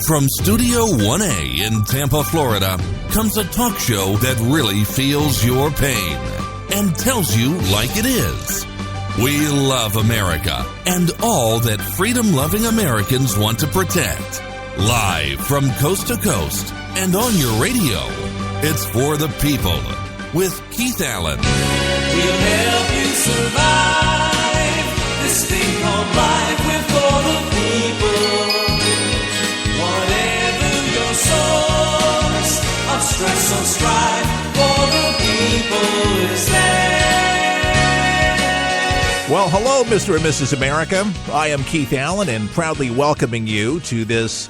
From Studio 1A in Tampa, Florida, comes a talk show that really feels your pain and tells you like it is. We love America and all that freedom-loving Americans want to protect. Live from coast to coast and on your radio, it's For the People with Keith Allen. We'll help you survive this thing called life. We're for the people. Whatever your source of stress or strife, for the people is there. Well, hello, Mr. and Mrs. America. I am Keith Allen and proudly welcoming you to this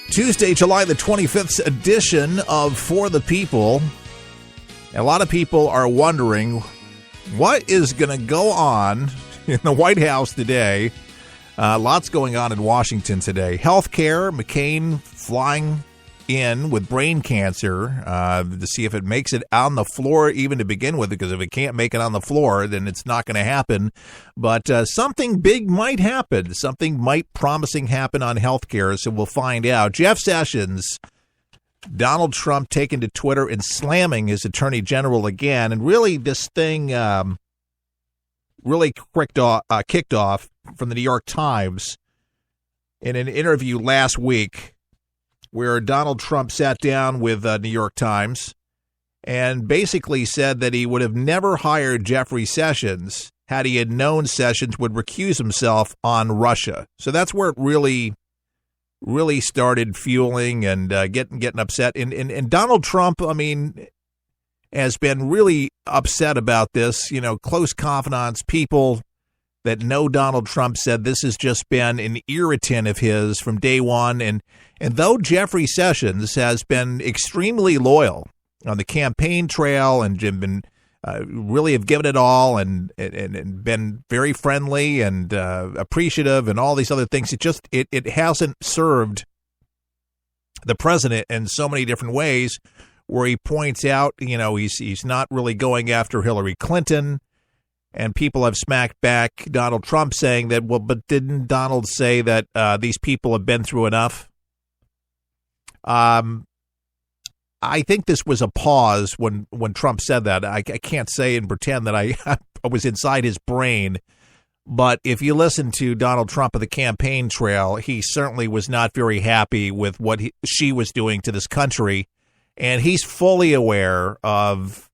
Tuesday, July the 25th edition of For the People. A lot of people are wondering what is going to go on in the White House today. Lots going on in Washington today. Healthcare, McCain flying in with brain cancer to see if it makes it on the floor even to begin with, because if it can't make it on the floor, then it's not going to happen. But something big might happen. Something might promising happen on healthcare, so we'll find out. Jeff Sessions, Donald Trump taking to Twitter and slamming his attorney general again. And really, this thing really kicked off from the New York Times in an interview last week where Donald Trump sat down with New York Times and basically said that he would have never hired Jeffrey Sessions had he had known Sessions would recuse himself on Russia. So that's where it really started fueling and getting upset. And Donald Trump, I mean, has been really upset about this. You know, close confidants, people that know Donald Trump said this has just been an irritant of his from day one. And though Jeffrey Sessions has been extremely loyal on the campaign trail and been really have given it all and been very friendly and appreciative and all these other things, it hasn't served the president in so many different ways, where he points out, you know, he's not really going after Hillary Clinton. And people have smacked back Donald Trump saying that, well, but didn't Donald say that these people have been through enough? I think this was a pause when Trump said that. I can't say and pretend that I was inside his brain. But if you listen to Donald Trump at the campaign trail, he certainly was not very happy with what she was doing to this country. And he's fully aware of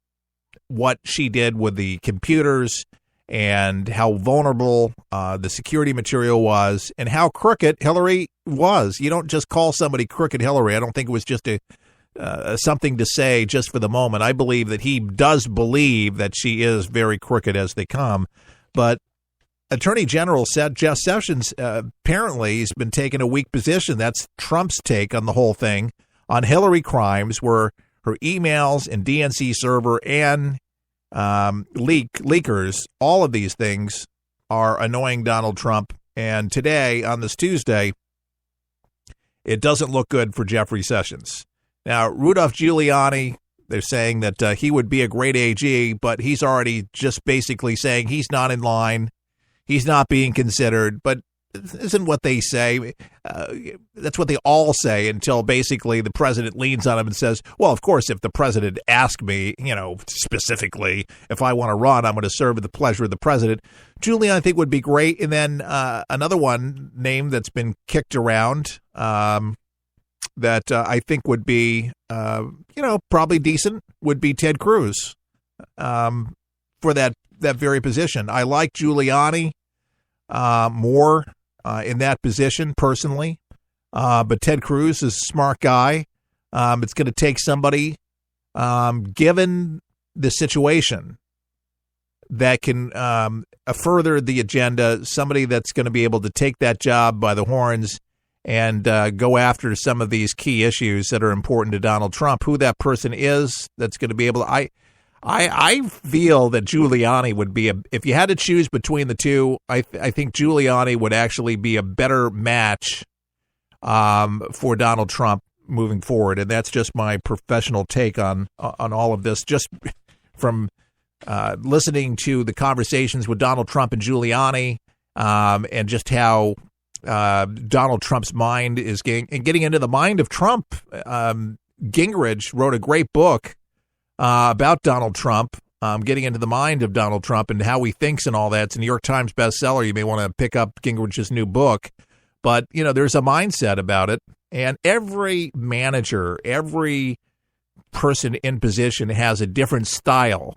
what she did with the computers and how vulnerable the security material was and how crooked Hillary was. You don't just call somebody crooked Hillary. I don't think it was just something to say just for the moment. I believe that he does believe that she is very crooked as they come. But Attorney General said Jeff Sessions apparently has been taking a weak position. That's Trump's take on the whole thing, on Hillary crimes, where her emails and DNC server and leakers, all of these things are annoying Donald Trump. And today, on this Tuesday, it doesn't look good for Jeffrey Sessions. Now, Rudolph Giuliani, they're saying that he would be a great AG, but he's already just basically saying he's not in line. He's not being considered, but isn't what they say. That's what they all say until basically the president leans on him and says, well, of course, if the president asked me, you know, specifically, if I want to run, I'm going to serve at the pleasure of the president. Giuliani, I think, would be great. And then another one name that's been kicked around that I think would be, probably decent would be Ted Cruz for that very position. I like Giuliani more in that position personally, but Ted Cruz is a smart guy. It's going to take somebody, given the situation, that can further the agenda, somebody that's going to be able to take that job by the horns and go after some of these key issues that are important to Donald Trump. Who that person is that's going to be able to, I feel that Giuliani would be if you had to choose between the two, I think Giuliani would actually be a better match for Donald Trump moving forward. And that's just my professional take on all of this, just from listening to the conversations with Donald Trump and Giuliani, and just how Donald Trump's mind is getting into the mind of Trump. Gingrich wrote a great book about Donald Trump, getting into the mind of Donald Trump and how he thinks and all that. It's a New York Times bestseller. You may want to pick up Gingrich's new book. But, there's a mindset about it. And every manager, every person in position has a different style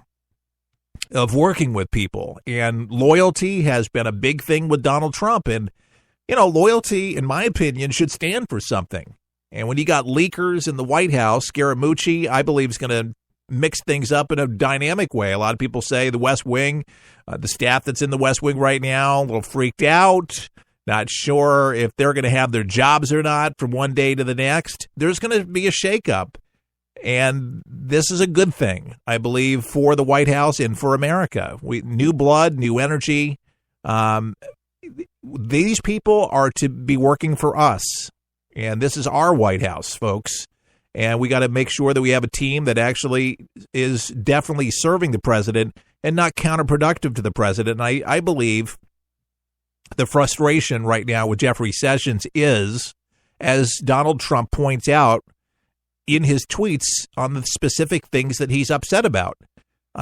of working with people. And loyalty has been a big thing with Donald Trump. And, loyalty, in my opinion, should stand for something. And when you got leakers in the White House, Scaramucci, I believe, is going to mix things up in a dynamic way. A lot of people say the West Wing, the staff that's in the West Wing right now, a little freaked out, not sure if they're going to have their jobs or not from one day to the next. There's going to be a shakeup. And this is a good thing, I believe, for the White House and for America. New blood, new energy. These people are to be working for us. And this is our White House, folks. And we got to make sure that we have a team that actually is definitely serving the president and not counterproductive to the president. And I believe the frustration right now with Jeffrey Sessions is, as Donald Trump points out in his tweets, on the specific things that he's upset about.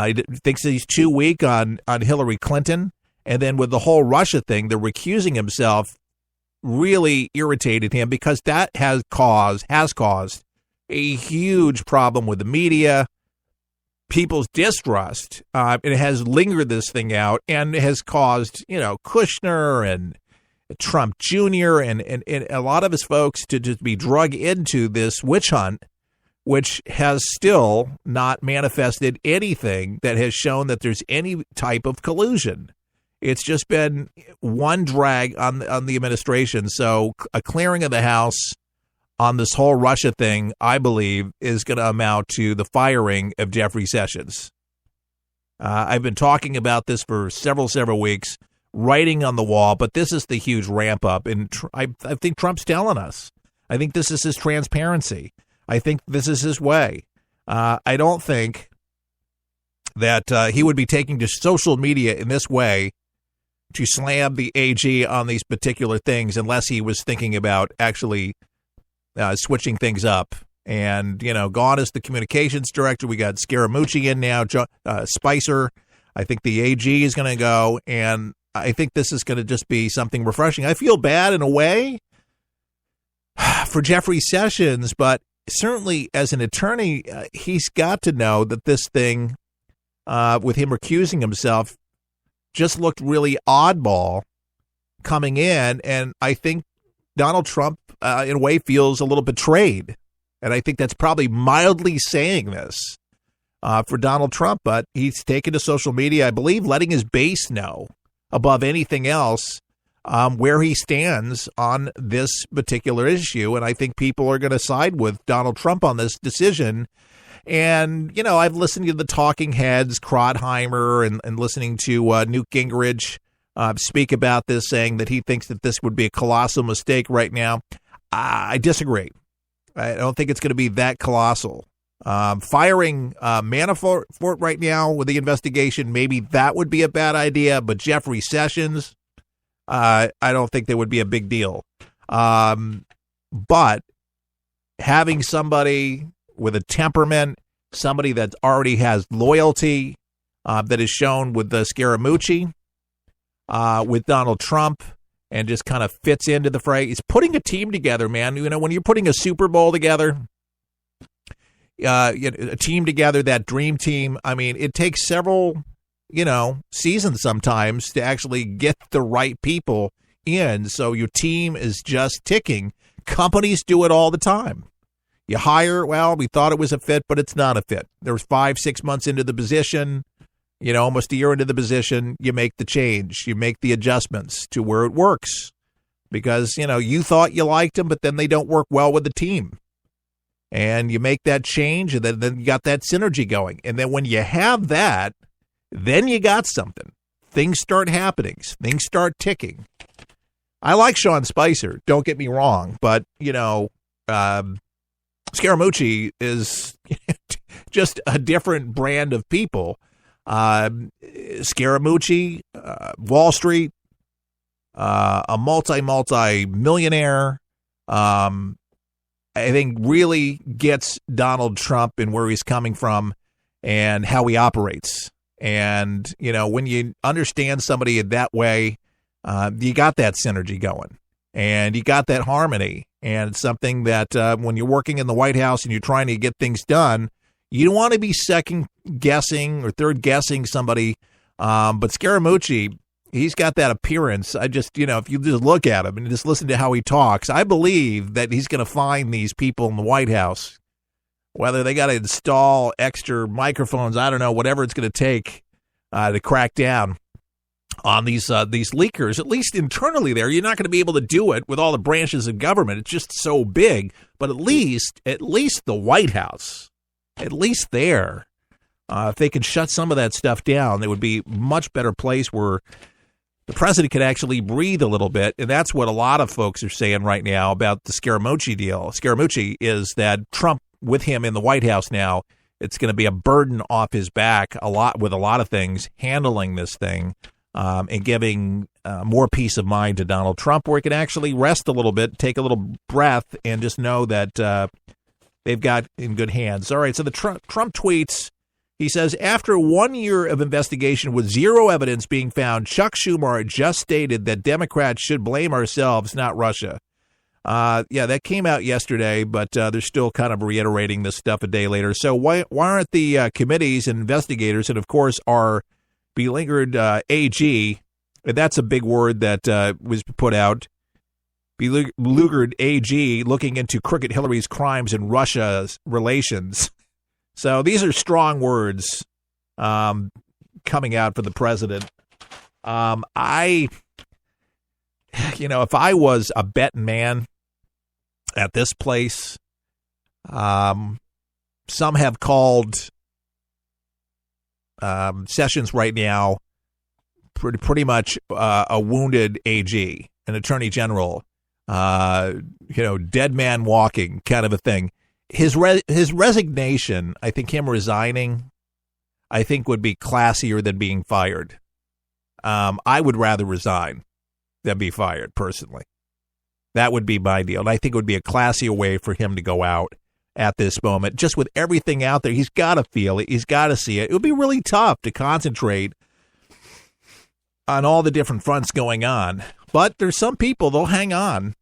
He thinks that he's too weak on Hillary Clinton. And then with the whole Russia thing, the recusing himself really irritated him because that has caused a huge problem with the media, people's distrust. It has lingered this thing out and has caused, Kushner and Trump Jr. and a lot of his folks to just be drug into this witch hunt, which has still not manifested anything that has shown that there's any type of collusion. It's just been one drag on the administration. So a clearing of the House on this whole Russia thing, I believe, is going to amount to the firing of Jeffrey Sessions. I've been talking about this for several weeks, writing on the wall, but this is the huge ramp up. And I think Trump's telling us. I think this is his transparency. I think this is his way. I don't think that he would be taking to social media in this way to slam the AG on these particular things unless he was thinking about actually switching things up. And, gone is the communications director. We got Scaramucci in now, Spicer. I think the AG is going to go. And I think this is going to just be something refreshing. I feel bad in a way for Jeffrey Sessions, but certainly as an attorney, he's got to know that this thing with him recusing himself just looked really oddball coming in. And I think Donald Trump, in a way, feels a little betrayed. And I think that's probably mildly saying this for Donald Trump. But he's taken to social media, I believe, letting his base know above anything else where he stands on this particular issue. And I think people are going to side with Donald Trump on this decision. And, I've listened to the talking heads, Krautheimer, and listening to Newt Gingrich speak about this, saying that he thinks that this would be a colossal mistake right now. I disagree. I don't think it's going to be that colossal. Firing Manafort right now with the investigation, maybe that would be a bad idea. But Jeffrey Sessions, I don't think that would be a big deal. But having somebody with a temperament, somebody that already has loyalty, that is shown with the Scaramucci, with Donald Trump, and just kind of fits into the fray. He's putting a team together, man. When you're putting a Super Bowl together, a team together, that dream team, I mean, it takes several, seasons sometimes to actually get the right people in. So your team is just ticking. Companies do it all the time. You hire, we thought it was a fit, but it's not a fit. There's 5-6 months into the position, almost a year into the position, you make the change. You make the adjustments to where it works because, you thought you liked them, but then they don't work well with the team. And you make that change, and then you got that synergy going. And then when you have that, then you got something. Things start happening. Things start ticking. I like Sean Spicer, don't get me wrong, but, Scaramucci is just a different brand of people. Scaramucci, Wall Street, a multi-millionaire, I think really gets Donald Trump and where he's coming from and how he operates. And, when you understand somebody that way, you got that synergy going and you got that harmony. And it's something that when you're working in the White House and you're trying to get things done, you don't want to be second guessing or third guessing somebody. But Scaramucci, he's got that appearance. I just, if you just look at him and just listen to how he talks, I believe that he's going to find these people in the White House, whether they got to install extra microphones, I don't know, whatever it's going to take to crack down on these leakers, at least internally there. You're not going to be able to do it with all the branches of government. It's just so big. But at least the White House, at least there, if they could shut some of that stuff down, it would be a much better place where the president could actually breathe a little bit. And that's what a lot of folks are saying right now about the Scaramucci deal. Scaramucci is that Trump, with him in the White House now, it's going to be a burden off his back with a lot of things, handling this thing and giving more peace of mind to Donald Trump, where he can actually rest a little bit, take a little breath, and just know that they've got in good hands. All right, so the Trump tweets. He says, after 1 year of investigation with zero evidence being found, Chuck Schumer just stated that Democrats should blame ourselves, not Russia. That came out yesterday, but they're still kind of reiterating this stuff a day later. So why aren't the committees and investigators, and of course our beleaguered AG, and that's a big word that was put out, beleaguered AG, looking into crooked Hillary's crimes and Russia's relations. So these are strong words coming out for the president. If I was a betting man at this place, some have called Sessions right now pretty much a wounded AG, an attorney general, dead man walking kind of a thing. His resignation, I think him resigning, I think would be classier than being fired. I would rather resign than be fired, personally. That would be my deal. And I think it would be a classier way for him to go out at this moment. Just with everything out there, he's got to feel it. He's got to see it. It would be really tough to concentrate on all the different fronts going on. But there's some people, they'll hang on.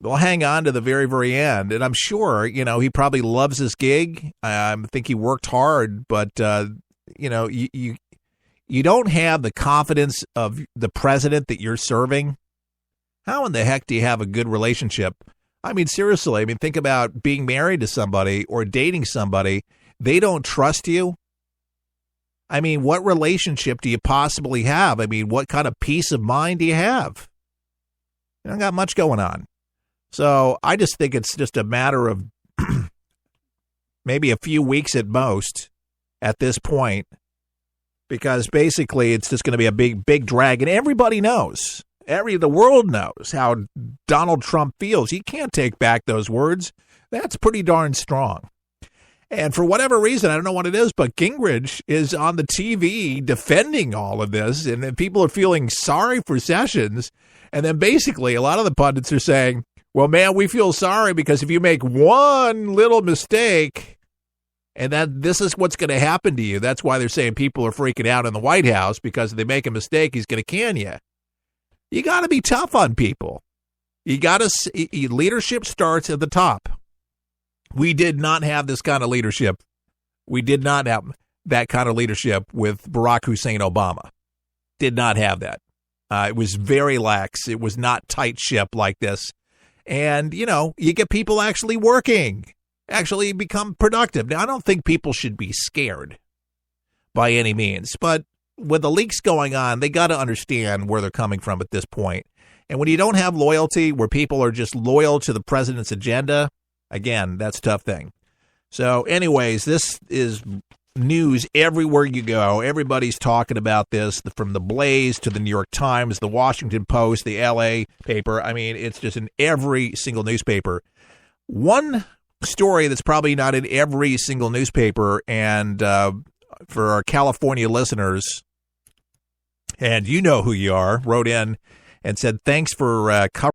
They'll hang on to the very, very end. And I'm sure, he probably loves his gig. I think he worked hard, but, you don't have the confidence of the president that you're serving. How in the heck do you have a good relationship? I mean, seriously, think about being married to somebody or dating somebody. They don't trust you. What relationship do you possibly have? What kind of peace of mind do you have? You don't got much going on. So I just think it's just a matter of maybe a few weeks at most at this point, because basically it's just going to be a big drag. And everybody knows, the world knows how Donald Trump feels. He can't take back those words. That's pretty darn strong. And for whatever reason, I don't know what it is, but Gingrich is on the TV defending all of this, and then people are feeling sorry for Sessions. And then basically a lot of the pundits are saying, well, man, we feel sorry because if you make one little mistake, and this is what's going to happen to you. That's why they're saying people are freaking out in the White House, because if they make a mistake, he's going to can you. You got to be tough on people. Leadership starts at the top. We did not have this kind of leadership. We did not have that kind of leadership with Barack Hussein Obama. Did not have that. It was very lax. It was not tight ship like this. And, you get people actually working, actually become productive. Now, I don't think people should be scared by any means, but with the leaks going on, they got to understand where they're coming from at this point. And when you don't have loyalty, where people are just loyal to the president's agenda, again, that's a tough thing. So anyways, this is news everywhere you go. Everybody's talking about this, from the Blaze to the New York Times, the Washington Post, the LA paper. It's just in every single newspaper. One story that's probably not in every single newspaper, and for our California listeners, and you know who you are, wrote in and said, thanks for covering